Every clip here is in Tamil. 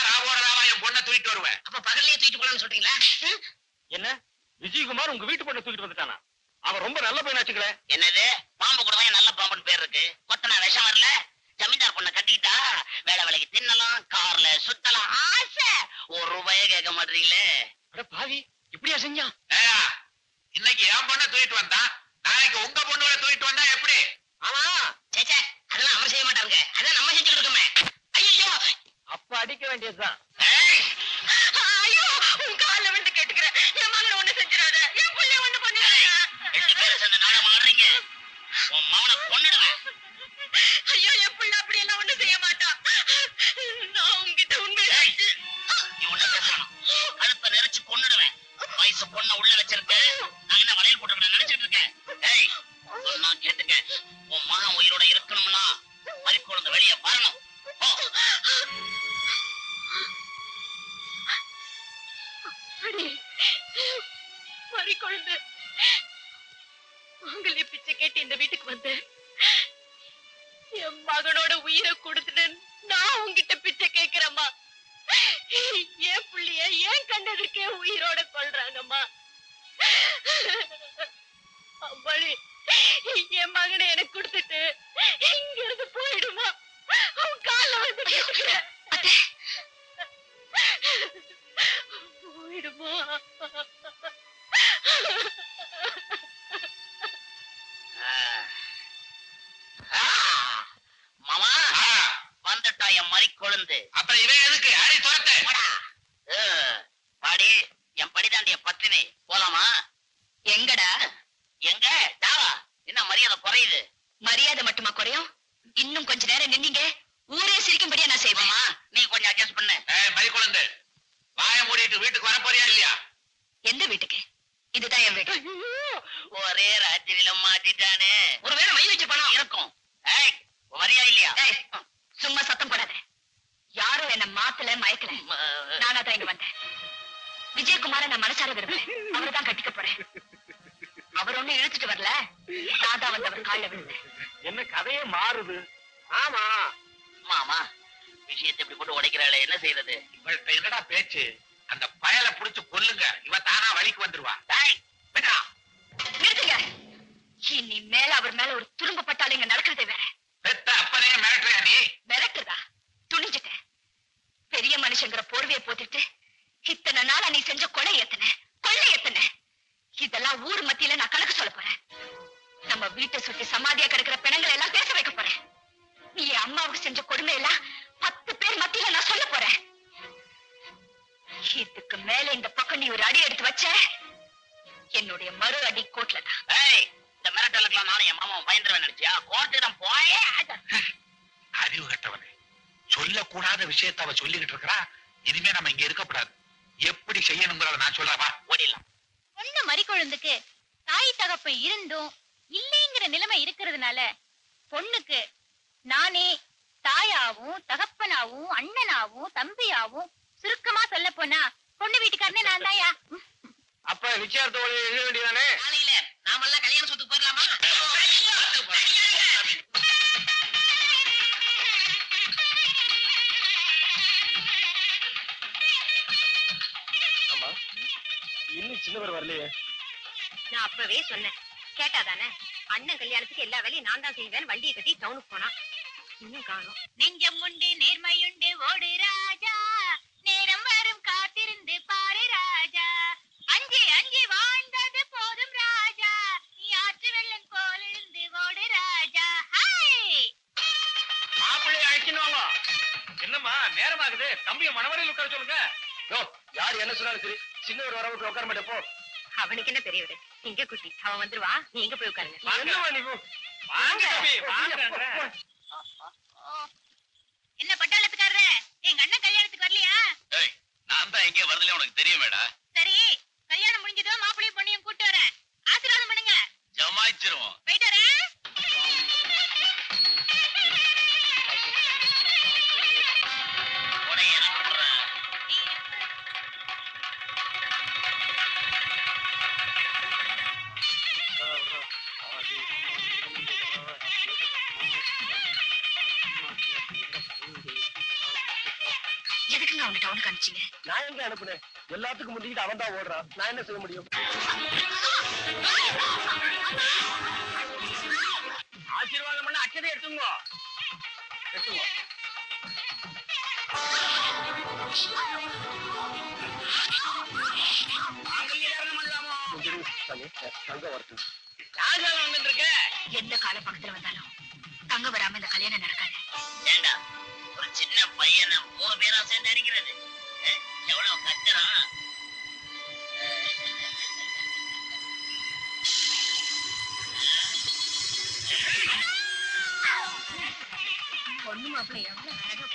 ராவோட ராவா என் பொண்ணை தூக்கிட்டு வருவேன். அப்ப பகல்லையே தூக்கிட்டு போலான்னு சொல்றீங்களா? என்ன விஜயகுமார் உங்க வீட்டு பொண்ணை தூக்கிட்டு வந்துட்டானா? அவன் ரொம்ப நல்ல பையனாச்சுக்கல. என்னது பாம்பு கூட தான் நல்ல பாம்புன்னு பேர் இருக்கு. கொத்தனா விஷம் வரல. ஜமீன்தார் பொண்ணை கட்டிக்கிட்டா வேலை வேலைக்கு தின்னலாம், கார்ல சுத்தலாம். ஆசை ஒரு ரூபாயே கேட்க மாட்டீங்களே. பாவி இப்படியா செஞ்சான்? இன்னைக்கு என் பொண்ணை தூக்கிட்டு வந்தான், நாளைக்கு உங்க பொண்ணோட தூக்கிட்டு வந்தா எப்படி? ஆமா சேச்சே அதெல்லாம் அவர் செய்ய மாட்டாங்க. அதான் நம்ம செஞ்சுட்டு இருக்கோமே. ஐயோ அப்ப அடிக்க வேண்டியதுதான். ஐயோ உன் கால விட்டு கேட்டுக்கிறேன். என் மகனை ஒண்ணு செஞ்சிடாத. என் பிள்ளை ஒண்ணு பண்ணிடாத. 2 பேரும் சேர்ந்து நாடகம் ஆடுறீங்க. உன் மகனை கொன்னுடுவேன். ஐயோ என் பிள்ளை அப்படி எல்லாம் ஒண்ணு செய்ய மாட்டான். நான் உங்ககிட்ட உண்மையை நீ ஒண்ணு பேசணும். கழுத்தை நெரிச்சு கொன்னுடுவேன். வயசு பொண்ணை உள்ள வச்சிருக்கேன். நான் என்ன வளையல் போட்டு நினைச்சிட்டு இருக்கேன். ஏய் சொன்னா கேட்டுக்க. உன் மகன் உயிரோட இருக்கணும்னா மறிக்குழந்து வெளியே வரணும். மறிக்குழந்து உங்களை பிச்சை கேட்டு இந்த வீட்டுக்கு வந்து என் மகனோட உயிரை கொடுத்துட்டு நான் உங்ககிட்ட பிச்சை கேட்கிறேம்மா. என் புள்ளிய ஏன் கண்டதுக்கே உயிரோட கொள்றாங்கம்மா. அம்மாடி என் மகனை எனக்கு கொடுத்துட்டு இங்க இருந்து போயிடுமா. அவன் கால வந்து கேட்டுக்கிறேன். போயிடுமா. மாமா வந்துட்டா என் மறி கொழுந்து. அப்புறம் இவன் எதுக்கு அடி தோத்து பாடி என் படிதாண்டிய பத்தினி போலாமா? எங்கடா? எங்க டாவா? என்ன மரியாதை குறையுது? மரியாதை மட்டுமா குறையும்? இன்னும் கொஞ்ச நேரம் நின்னீங்க ஊரே சிரிக்கும்படியா நான் செய்வேமா. நீ கொஞ்சம் அட்ஜஸ்ட் பண்ணு. மறிக்குழந்து வாய மூடிட்டு வீட்டுக்கு வர போறியா இல்லையா? எந்த வீட்டுக்கு? இதுதான் என் வீடு. ஒரே ராத்திரியில மாட்டிட்டானே. ஒருவேளை மை வச்ச பணம் இருக்கும். வரியா இல்லையா? சும்மா சத்தம் போடாத. யாரும் என்ன மாத்தல மயக்கல. நானா தான் இங்க வந்தேன். விஜயகுமார நான் மனசார விரும்புறேன். அவர்தான் கட்டிக்க போறேன். அவர் ஒண்ணு இழுத்துட்டு வரல. நான் தான் வந்து அவர் காலில் விழுந்தேன். என்ன கதையே மாறுது? ஆமா மாமா விஷயத்தை இப்படி போட்டு உடைக்கிறாளே என்ன செய்யறது? இவள்கிட்ட என்னடா பேச்சு? அந்த பயலை புடிச்சு கொல்லுங்க, இவ தானா வழிக்கு வந்துருவா. நிறுத்துங்க. இனி மேல அவர் மேல ஒரு துரும்பு பட்டாலும் இங்க நடக்கிறதே வேற. பெத்த அப்பனே மிரட்டுறியா நீ? மிரட்டுறதா? துணிஞ்சிட்டேன். பெரிய மனுஷங்கிற போர்வையை போட்டுட்டு இத்தனை நாளா நீ செஞ்ச கொலை எத்தனை இதெல்லாம் ஊர் மத்தியில நான் கணக்கு சொல்ல போறேன். நம்ம வீட்டை சுத்தி சமாதியா கிடக்கிற பிணங்களை எல்லாம் பேச வைக்க போறேன். நீ அம்மாவுக்கு செஞ்ச கொடுமை எல்லாம் 10 பேர் மத்தியில நான் சொல்ல போறேன். இதுக்கு மேல இந்த பக்கம் நீ ஒரு அடி எடுத்து வச்ச என்னுடைய மறு அடி கோட்ல தான். இந்த மிரட்டலுக்கெல்லாம் நானும் என் மாமாவும் பயந்துருவேன் நினைச்சியா? கோர்ட்டுதான் போயே. அறிவு கட்டவனே, சொல்லக்கூடாத விஷயத்த அவ சொல்லிக்கிட்டு இருக்கா. இனிமே நம்ம இங்க இருக்கக்கூடாது. எப்படி செய்யணுங்கிறத நான் சொல்றவா ஓடிடலாம். பொண்ணு மறிக்குழந்துக்கு தாய் தகப்பு இருந்தும் இல்லைங்கிற நிலைமை இருக்கிறதுனால பொண்ணுக்கு நானே தாயாவும் தகப்பனாவும் அண்ணனாவும் தம்பியாவும் சுருக்கமா சொல்ல போனா பொண்ணு வீட்டுக்காரனே நான் தாயா. அப்ப நிச்சயார்த்தோட எழுத வேண்டியதானே? காலையில நாமெல்லாம் கல்யாண சொத்துக்கு போயிடலாமா? ஆமா இன்னும் சின்னவர் வரலையே. நான் அப்பவே சொன்னேன் கேட்டாதானே. அண்ணன் கல்யாணத்துக்கு எல்லா வேலையும் நான் தான் செய்வேன். வண்டியை கட்டி டவுனுக்கு போனா இன்னும் காணும். நெஞ்சம் உண்டு நேர்மையுண்டு ஓடு ராஜா, நேரம் வரும் காத்திருந்து பாரு ராஜா, அஞ்சு அஞ்சு வாழ்ந்தது போதும் ராஜா, நீ ஆற்று வெள்ளம் போல இருந்து ஓடு ராஜா. மாப்பிள்ளைய அழைக்கணும். என்னம்மா நேரமாகுது, தம்பிய மணவரையில் உட்கார சொல்லுங்க. யார் என்ன சொன்னாலும் சரி, சின்னவர் வர விட்டு உட்கார மாட்டேன் போ. அவனுக்கு என்ன பெரியவரு, இங்க குட்டி அவன் வந்துருவா. நீ எங்க போய் உட்காருங்க. என்ன பட்டாளத்துக்காரரே, எங்க அண்ணன் கல்யாணத்துக்கு வரலையா? நான் தான் எங்கே வரதுல உனக்கு தெரியுமேடா. சரி கல்யாணம் முடிஞ்சதோ மாப்பிள்ளையும் பொண்ணையும் கூட்டு வரேன். ஆசீர்வாதம் பண்ணுங்க. ஜமாய்ச்சிருவோம். போயிட்டு வரேன். எதுக்குங்க எதுக்கு அவனை டவுனுக்கு அனுப்பிச்சீங்க? நான் எங்க அனுப்புனேன்? எல்லாத்துக்கும் முந்திக்கிட்டு அவன் தான் ஓடுறான். நான் என்ன செய்ய முடியும்? ஆசீர்வாதம் பண்ண அச்சதை எடுத்துங்க. எந்த கால பக்கத்துல வந்தாலும் தங்க வராம இந்த கல்யாணம் நடக்காது. ஏண்டா ஒரு சின்ன பையனை 3 பேரா சேர்ந்து அடிக்கிறது எவ்வளவு கஷ்டம். பொண்ணு மாப்பிள்ளை எவ்வளவு அழகா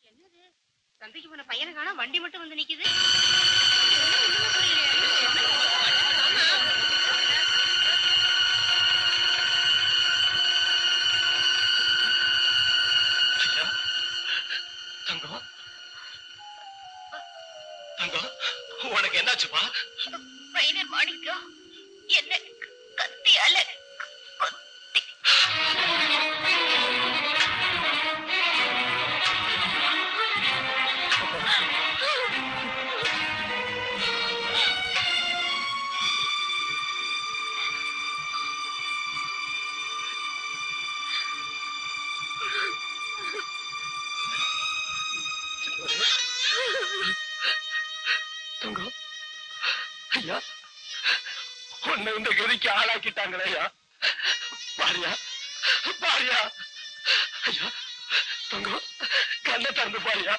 என்னது சந்தைக்கு போன பையனை காணோம், வண்டி மட்டும் வந்து நிக்குது. தங்கம் தங்கம் உனக்கு என்னாச்சுப்பா? பையனர் மாணிக்கம் என்ன கத்தியால கொத்தி. தங்கம் ஐயா, உன்னை இந்த கதிக்கு ஆளாக்கிட்டாங்களே ஐயா. பாரியா பாரியா ஐயா. தங்கம் கண்ணை திறந்து பாரியா.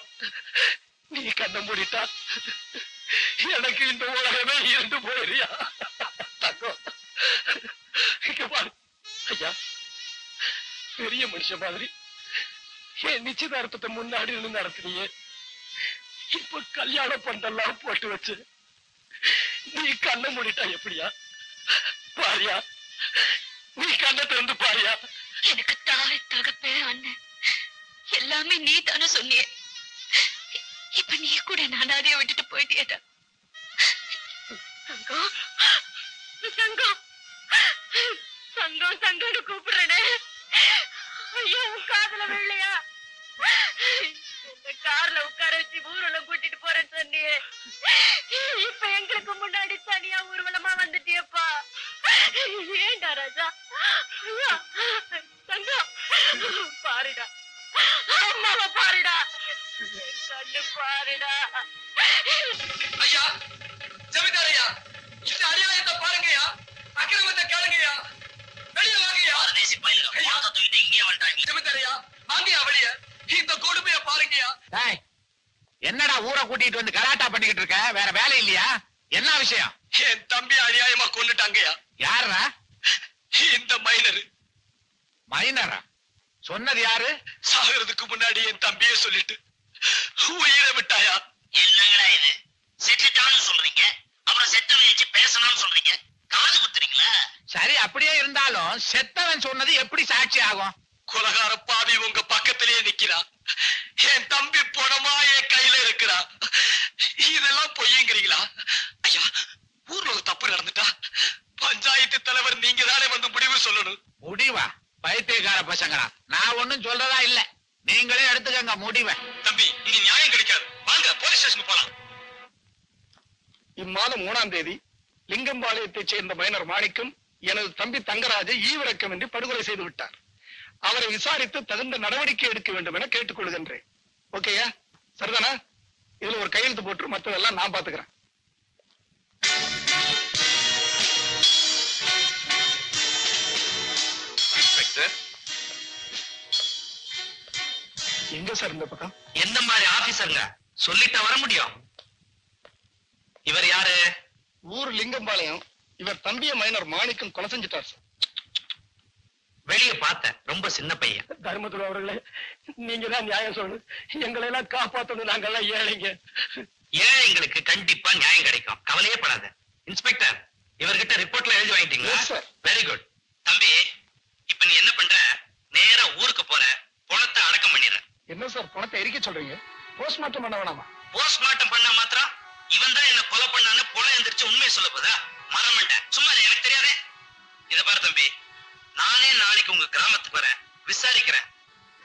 நீ கண்ணை மூடிட்டா எனக்கு இந்த உலகமே இருந்து போயிரியா. தங்கம் இங்க பாரு ஐயா. பெரிய மனுஷன் மாதிரி என் நிச்சயதார்த்தத்தை முன்னாடி இருந்து நடத்தினியே. இப்ப கல்யாண பண்டெல்லாம் போட்டு வச்சு நீ கண்ணை மூடிட்டா எப்படியா? பாரியா, நீ கண்ணை திறந்து பாரியா. எனக்கு தாய் தகப்பே அண்ணன் எல்லாமே நீ தானே சொன்னிய. இப்ப நீ கூட நானாதைய விட்டுட்டு போயிட்டியடா. தங்கம் தங்கம் தங்கம் தங்கம்னு கூப்பிடுறேனே. ஐயோ காதுல வெள்ளையா. இந்த கார்ல உட்கார வச்சு ஊர்வலம் கூட்டிட்டு போறேன்னு சொன்னியே. இப்ப எங்களுக்கு முன்னாடி தனியா ஊர்வலமா வந்துட்டியப்பா. ஏண்டா ராஜா? ஐயா தங்கம் பாருடா, அம்மாவை பாருடா, கண்ணு பாருடா. ஐயா ஜமீன்தார் ஐயா, இந்த அநியாயத்தை பாருங்கய்யா. அக்கிரமத்தை கேளுங்கய்யா. வெளியே வாங்கய்யா. பரதேசி பயிலுங்க பாத்த தூக்கிட்டு இங்கே வந்துட்டாங்க. ஜமீன்தார் ஐயா வாங்கய்யா வெளியே. இந்த கொடுமைய பாருங்கய்யா. என்னடா ஊரை கூட்டிட்டு வந்து கலாட்டா பண்ணிக்கிட்டு இருக்க? வேற வேலை இல்லையா? என்ன விஷயம்? என் தம்பி அநியாயமா கொண்டுட்டாங்கய்யா. யாரா? இந்த மைனர். மைனரா? சொன்னது யாரு? சாகிறதுக்கு முன்னாடி என் தம்பியே சொல்லிட்டு உயிரை விட்டாயா. என்னங்கடா இது? செத்துட்டான்னு சொல்றீங்க, அப்புறம் செத்தவன் வச்சு பேசணும்னு சொல்றீங்க. காது குத்துறீங்களா? சரி, அப்படியே இருந்தாலும் செத்தவன் சொன்னது எப்படி சாட்சி ஆகும்? கொலகார பாவி உங்க பக்கத்திலேயே நிக்கிறா. என் தம்பி பணமா என் கையில இருக்கிறா. இதெல்லாம் பொய்யுங்கிறீங்களா? ஐயா, ஊர்ல ஒரு தப்பு நடந்துட்டா பஞ்சாயத்து தலைவர் நீங்க தானே வந்து முடிவு சொல்லணும். முடிவா? பைத்தியக்கார பசங்களா, நான் ஒண்ணும் சொல்றதா இல்ல. நீங்களே எடுத்துக்கங்க முடிவை. தம்பி, இனி நியாயம் கிடைக்காது. வாங்க போலீஸ் ஸ்டேஷனுக்கு போலாம். இம்மாதம் 3ஆம் தேதி லிங்கம்பாளையத்தைச் சேர்ந்த மைனர் மாணிக்கம் எனது தம்பி தங்கராஜை ஈவிரக்கமின்றி படுகொலை செய்து விட்டார். அவரை விசாரித்து தகுந்த நடவடிக்கை எடுக்க வேண்டும் என கேட்டுக்கொள்கின்றேன். ஓகேயா? சரிதானா? இதுல ஒரு கையெழுத்து போட்டு மற்றதெல்லாம் நான் பாத்துக்கிறேன். எங்க சார் இந்த பக்கம்? எந்த மாதிரி ஆபீசருங்க சொல்லிட்டு வர முடியும்? இவர் யாரு? ஊர் லிங்கம்பாளையம். இவர் தம்பிய மைனர் மாணிக்கம் கொலை செஞ்சுட்டார் சார். வெளிய பார்த்த ரொம்ப சின்ன பையன். தர்மத்துறை அவர்களே, நீங்க தான் நியாயம் சொல்லணும். எங்களை எல்லாம் காப்பாற்றணும். நாங்கெல்லாம் ஏழைங்க. ஏழைங்களுக்கு கண்டிப்பா நியாயம் கிடைக்கும், கவலையே படாத. இன்ஸ்பெக்டர், இவர்கிட்ட ரிப்போர்ட்ல எழுதி வாங்கிட்டீங்களா? Yes, sir. Very good. தம்பி, இப்ப நீ என்ன பண்ற? நேரா ஊருக்கு போற, பணத்தை அடக்கம் பண்ணிடுற. என்ன சார் பணத்தை எரிக்க சொல்றீங்க? போஸ்ட்மார்ட்டம் பண்ண வேணாமா? போஸ்ட்மார்ட்டம் பண்ண மாத்திரம் இவன் தான் என்ன கொலை பண்ணான்னு பொல எந்திரிச்சு உண்மையை சொல்ல போதா? மறமாட்டேன். சும்மா இரு, எனக்கு தெரியாதே. இத பாரு தம்பி, நானே நாளைக்கு உங்க கிராமத்துக்கு வரேன், விசாரிக்கிறேன்.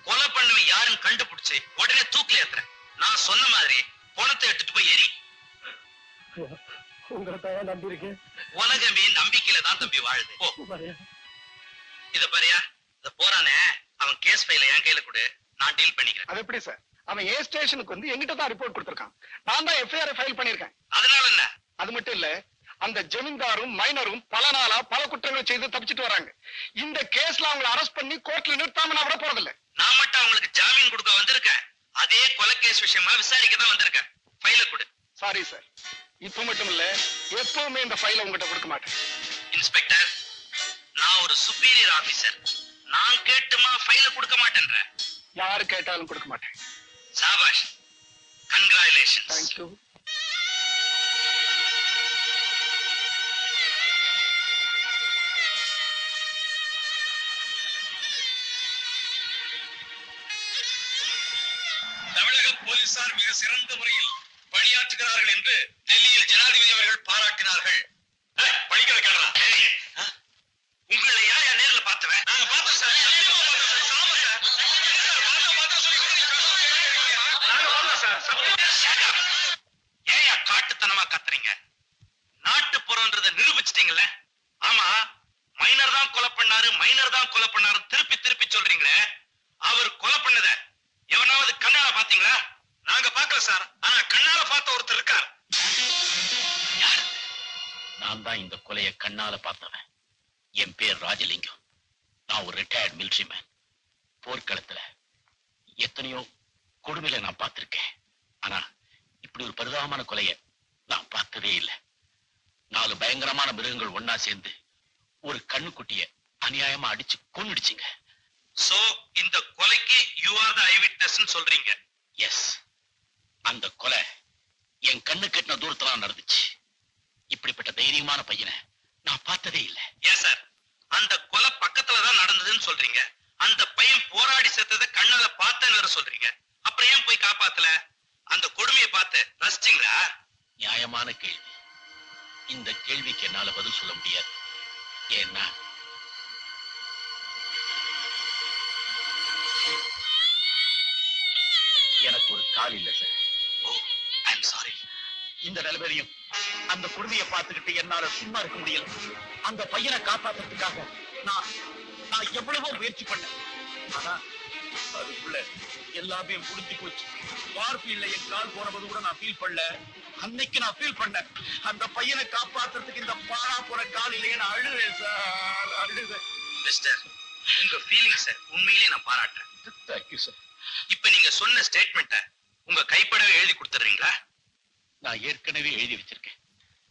கொலை பண்ணவன் யாருன்னு கண்டுபிடிச்சு உடனே தூக்கில ஏத்துறேன். நான் சொன்ன மாதிரி பணத்தை எடுத்துட்டு போய் ஏறி. உங்களை தான் நம்பி இருக்கேன். உலகமே நம்பிக்கையில தான் தம்பி வாழுது. போ. இத பாரியா, இத போறானே அவன் கேஸ் ஃபைல என் கையில கொடு, நான் டீல் பண்ணிக்கிறேன். அது எப்படி சார்? அவன் ஏ ஸ்டேஷனுக்கு வந்து எங்கிட்ட தான் ரிப்போர்ட் கொடுத்திருக்கான். நான் தான் எஃப்ஐஆர் ஃபைல் பண்ணிருக்கேன். அதனால என்ன? அது மட்டும் இல்ல, அந்த ஜமீன்தாரும் மைனரும் பல நாளா பல குற்றங்கள் செய்து தப்பிச்சிட்டு வராங்க. இந்த கேஸ்ல அவங்களை அரெஸ்ட் பண்ணி கோர்ட்ல நிறுத்தாம நான் விட போறதில்ல. நான் மட்டும் அவங்களுக்கு ஜாமீன் கொடுக்க வந்திருக்கேன். அதே கொலை கேஸ் விஷயமா விசாரிக்க தான் வந்திருக்கேன். ஃபைல கொடு. சாரி சார், இப்ப மட்டும் இல்ல, எப்பவுமே இந்த ஃபைலை உங்ககிட்ட கொடுக்க மாட்டேன். இன்ஸ்பெக்டர், நான் ஒரு சுப்பீரியர் ஆபீசர். நான் கேட்டுமா ஃபைல கொடுக்க மாட்டேன்ற? யாரு கேட்டாலும் கொடுக்க மாட்டேன். சாபாஷ், கங்க்ராச்சுலேஷன்ஸ். தேங்க்யூ. தமிழக போலீசார் மிக சிறந்த முறையில் பணியாற்றுகிறார்கள் என்று டெல்லியில் ஜனாதிபதி அவர்கள் பாராட்டினார்கள். படிக்கிற கேளா? உங்களை யார் யார் நேரில் பார்த்தவன்? நாங்க பார்த்தோம் சார். ஏயா காட்டுத்தனமா கத்துறீங்க? நாட்டுப்புறம்ன்றத நிரூபிச்சிட்டீங்கல்ல? ஆமா, மைனர் தான் கொலை பண்ணாரு, மைனர் தான் கொலை பண்ணாரு திருப்பி திருப்பி சொல்றீங்களே, அவர் கொலை பண்ணத எவனாவது கண்ணால பாத்தீங்களா? நாங்க பாக்கல சார், ஆனா கண்ணால பார்த்த ஒருத்தர் இருக்கார். யார்? நான் தான் இந்த கொலையை கண்ணால பார்த்தவன். என் பேர் ராஜலிங்கம். நான் ஒரு ரிட்டையர்ட் மிலிட்டரி மேன். போர்க்களத்துல எத்தனையோ கொடுமையில நான் பார்த்திருக்கேன். ஆனா இப்படி ஒரு பரிதாபமான கொலையை நான் பார்த்ததே இல்லை. 4 பயங்கரமான மிருகங்கள் ஒன்னா சேர்ந்து ஒரு கண்ணுக்குட்டிய அநியாயமா அடிச்சு கொன்னுடுச்சுங்க. சோ இந்த கொலைக்கு you are the I witness சொல்றீங்க? எஸ். அந்த கொலை என் கண்ணு கெட்டின தூரத்துல நடந்துச்சு. இப்படிப்பட்ட தைரியமான பையனை நான் பார்த்ததே இல்லை. ஏன் சார், அந்த கொலை பக்கத்துல தான் நடந்ததுன்னு சொல்றீங்க, அந்த பையன் போராடி செத்ததை கண்ணால பார்த்தேன்னு வேற சொல்றீங்க, அப்புறம் ஏன் போய் காப்பாத்தல? அந்த கொடுமையை பார்த்து ரசிச்சீங்களா? நியாயமான கேள்வி. இந்த கேள்விக்கு என்னால பதில் சொல்ல முடியாது. ஏன்னா எனக்கு ஒரு கால் இல்ல sir. O, I am sorry. இந்த நிலைமையிலும் அந்த கொடுமையை பார்த்துக்கிட்டு என்னால சும்மா இருக்க முடியல. அந்த பையனை காப்பாத்துறதுக்காக நான் எவ்வளவோ முயற்சி பண்ணேன். ஆனா அதுக்குள்ள எல்லாமே முடிஞ்சு போச்சு. வார்ஃபீல்ட்ல என் கால் போனது கூட நான் ஃபீல் பண்ணல. அன்னைக்கு நான் ஃபீல் பண்ணேன், அந்த பையனை காப்பாத்துறதுக்கு இந்த பாழா போற கால் இல்லையே. நான் அழுவேன் சார், அழுவேன். மிஸ்டர், உங்க ஃபீலிங்ஸ் உண்மையிலேயே நான் பாராட்டுறேன். Thank you sir. இப்ப நீங்க சொன்ன ஸ்டேட்மெண்ட்டை உங்க கைப்படவே எழுதி கொடுத்துறீங்களா? நான் ஏற்கனவே எழுதி வச்சிருக்கேன்.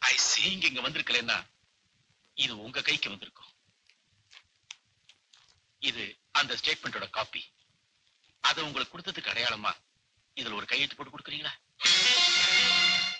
ஐ சீ. நீங்க இங்க வந்திருக்கலன்னா இது உங்க கைக்கு வந்திருக்கும். இது அந்த ஸ்டேட்மெண்டோட காப்பி. அதை உங்களுக்கு கொடுத்ததுக்கு அடையாளமா இதுல ஒரு கையெழுத்து போட்டு கொடுக்குறீங்களா?